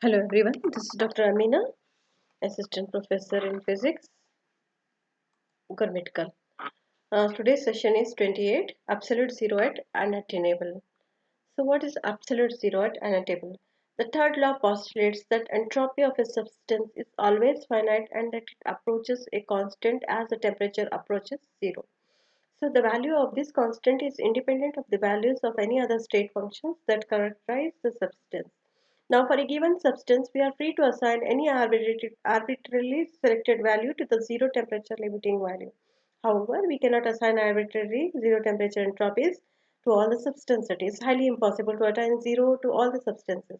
Hello everyone, this is Dr. Amina, Assistant Professor in Physics, Gurmitkal. Today's session is 28, Absolute Zero at Unattainable. So what is absolute zero at unattainable? The third law postulates that entropy of a substance is always finite and that it approaches a constant as the temperature approaches zero. So the value of this constant is independent of the values of any other state functions that characterize the substance. Now, for a given substance, we are free to assign any arbitrarily selected value to the zero temperature limiting value. However, we cannot assign arbitrary zero temperature entropies to all the substances. It is highly impossible to attain zero to all the substances.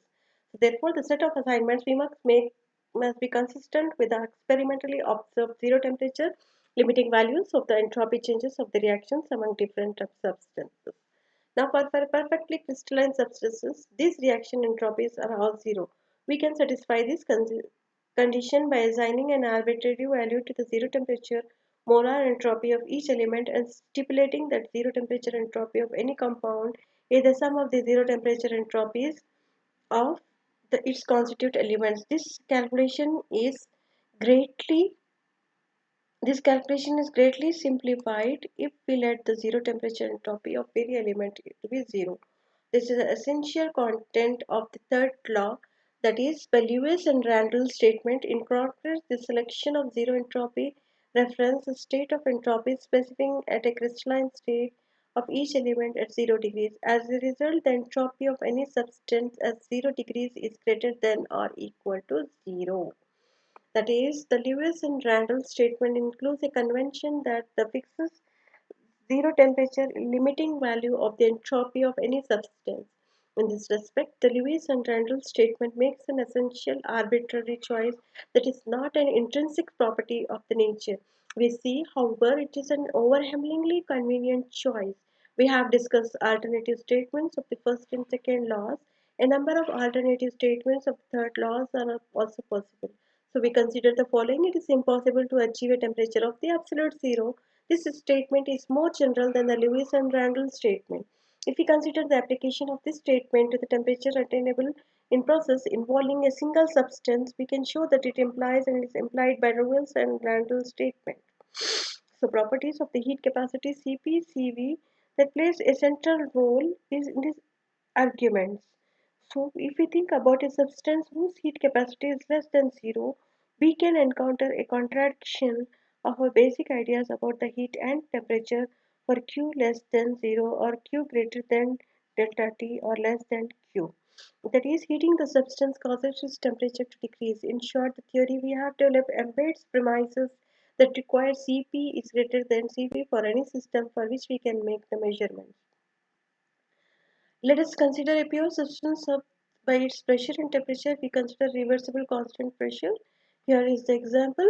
So therefore, the set of assignments we must make must be consistent with the experimentally observed zero temperature limiting values of the entropy changes of the reactions among different substances. Now, for perfectly crystalline substances, these reaction entropies are all zero. We can satisfy this condition by assigning an arbitrary value to the zero temperature molar entropy of each element and stipulating that zero temperature entropy of any compound is the sum of the zero temperature entropies of its constituent elements. Greatly this calculation is greatly simplified if we let the zero temperature entropy of any element to be zero. This is the essential content of the third law, that is, the Lewis and Randall statement incorporates the selection of zero entropy reference a state of entropy specifying at a crystalline state of each element at 0 degrees. As a result, the entropy of any substance at 0 degrees is greater than or equal to 0. That is, the Lewis and Randall statement includes a convention that the fixes zero temperature limiting value of the entropy of any substance. In this respect, the Lewis and Randall statement makes an essential arbitrary choice that is not an intrinsic property of the nature. We see, however, it is an overwhelmingly convenient choice. We have discussed alternative statements of the first and second laws. A number of alternative statements of the third laws are also possible. So we consider the following. It is impossible to achieve a temperature of the absolute zero. This statement is more general than the Lewis and Randall statement. If we consider the application of this statement to the temperature attainable in process involving a single substance, we can show that it implies and is implied by Lewis and Randall statement. So properties of the heat capacity Cp, Cv that plays a central role is in these arguments. So if we think about a substance whose heat capacity is less than zero, we can encounter a contradiction of our basic ideas about the heat and temperature for Q less than 0 or Q greater than delta T or less than Q. That is, heating the substance causes its temperature to decrease. In short, the theory we have developed embeds premises that require Cp is greater than Cv for any system for which we can make the measurements. Let us consider a pure substance of, by its pressure and temperature. We consider reversible constant pressure. Here is the example.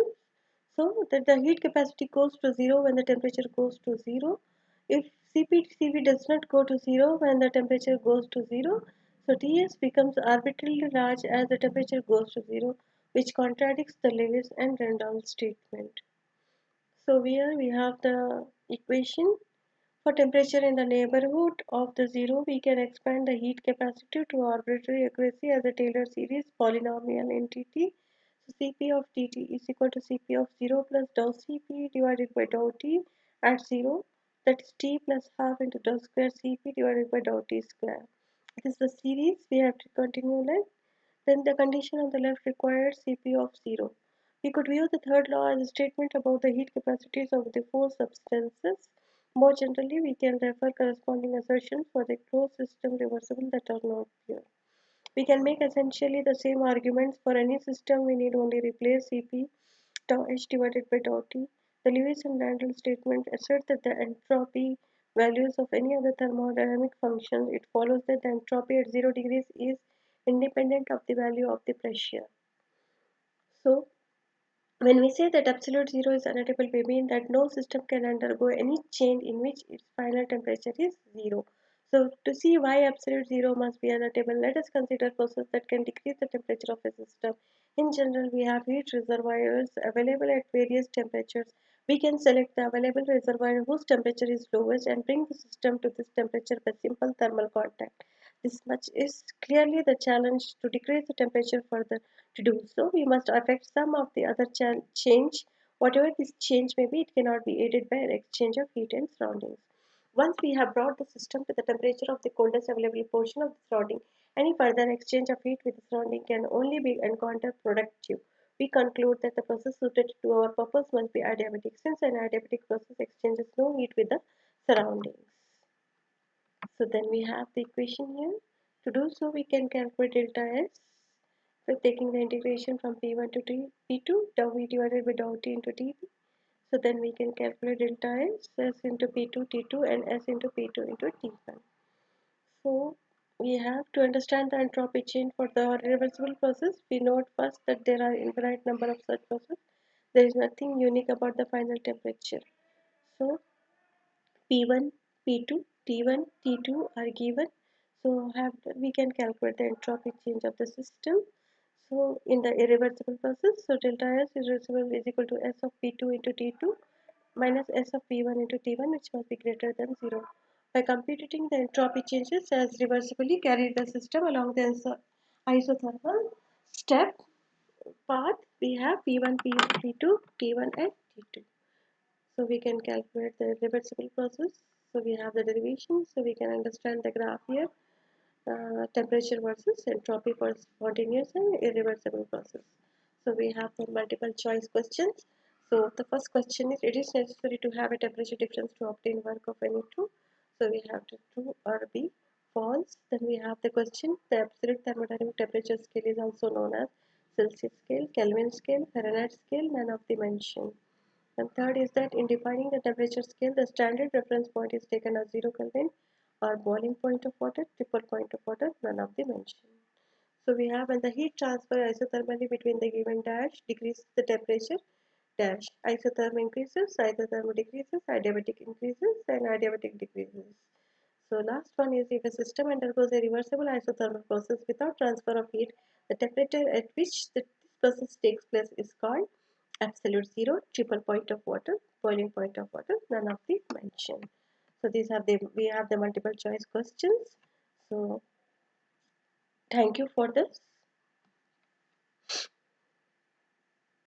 So that the heat capacity goes to 0 when the temperature goes to 0. If Cp does not go to 0 when the temperature goes to 0, so Ts becomes arbitrarily large as the temperature goes to 0, which contradicts the Lewis and Randall statement. So here we have the equation. For temperature in the neighborhood of the zero, we can expand the heat capacity to arbitrary accuracy as a Taylor series polynomial entity. So Cp of Tt is equal to Cp of 0 plus dou Cp divided by dou T at 0. That is T plus half into dou square Cp divided by dou T square. This is the series we have to continue like. Then the condition on the left requires Cp of 0. We could view the third law as a statement about the heat capacities of the four substances. More generally, we can refer corresponding assertions for the closed system reversible that are not pure. We can make essentially the same arguments for any system. We need only replace Cp tau h divided by tau t. The Lewis and Randall statement assert that the entropy values of any other thermodynamic function, it follows that the entropy at 0 degrees is independent of the value of the pressure. So, when we say that absolute zero is unattainable, we mean that no system can undergo any change in which its final temperature is zero. So, to see why absolute zero must be unattainable, let us consider processes that can decrease the temperature of a system. In general, we have heat reservoirs available at various temperatures. We can select the available reservoir whose temperature is lowest and bring the system to this temperature by simple thermal contact. This much is clearly the challenge to decrease the temperature further. To do so, we must affect some of the other change. Whatever this change may be, it cannot be aided by an exchange of heat and surroundings. Once we have brought the system to the temperature of the coldest available portion of the surrounding, any further exchange of heat with the surrounding can only be encountered productive. We conclude that the process suited to our purpose must be adiabatic, since an adiabatic process exchanges no heat with the surroundings. So then we have the equation here. To do so, we can calculate delta S by taking the integration from P1 to P2, dou V divided by dou T into dV. So then we can calculate delta S into P2 T2 and S into P2 into T1. So we have to understand the entropy change for the reversible process. We note first that there are infinite number of such processes. There is nothing unique about the final temperature. So P1, P2, T1, T2 are given. So we can calculate the entropy change of the system. So in the irreversible process, so delta S irreversible is equal to S of P2 into T2 minus S of P1 into T1, which must be greater than 0. By computing the entropy changes as reversibly carried the system along the isothermal step path, we have P1, P2, T1 and T2. So we can calculate the reversible process. So we have the derivation. So we can understand the graph here. Temperature versus entropy for spontaneous and irreversible process. So we have the multiple choice questions. So the first question is, it is necessary to have a temperature difference to obtain work of any two. So we have to true or be false. Then we have the question, the absolute thermodynamic temperature scale is also known as Celsius scale, Kelvin scale, Fahrenheit scale, none of the mentioned. And third is that in defining the temperature scale, the standard reference point is taken as 0 Kelvin or boiling point of water, triple point of water, none of the mentioned. So we have when the heat transfer isothermally between the given dash decreases the temperature dash. Isotherm increases, isotherm decreases, adiabatic increases, and adiabatic decreases. So last one is if a system undergoes a reversible isothermal process without transfer of heat, the temperature at which this process takes place is called absolute zero, triple point of water, boiling point of water, none of the mentioned. So these are the we have the multiple choice questions. So thank you for this.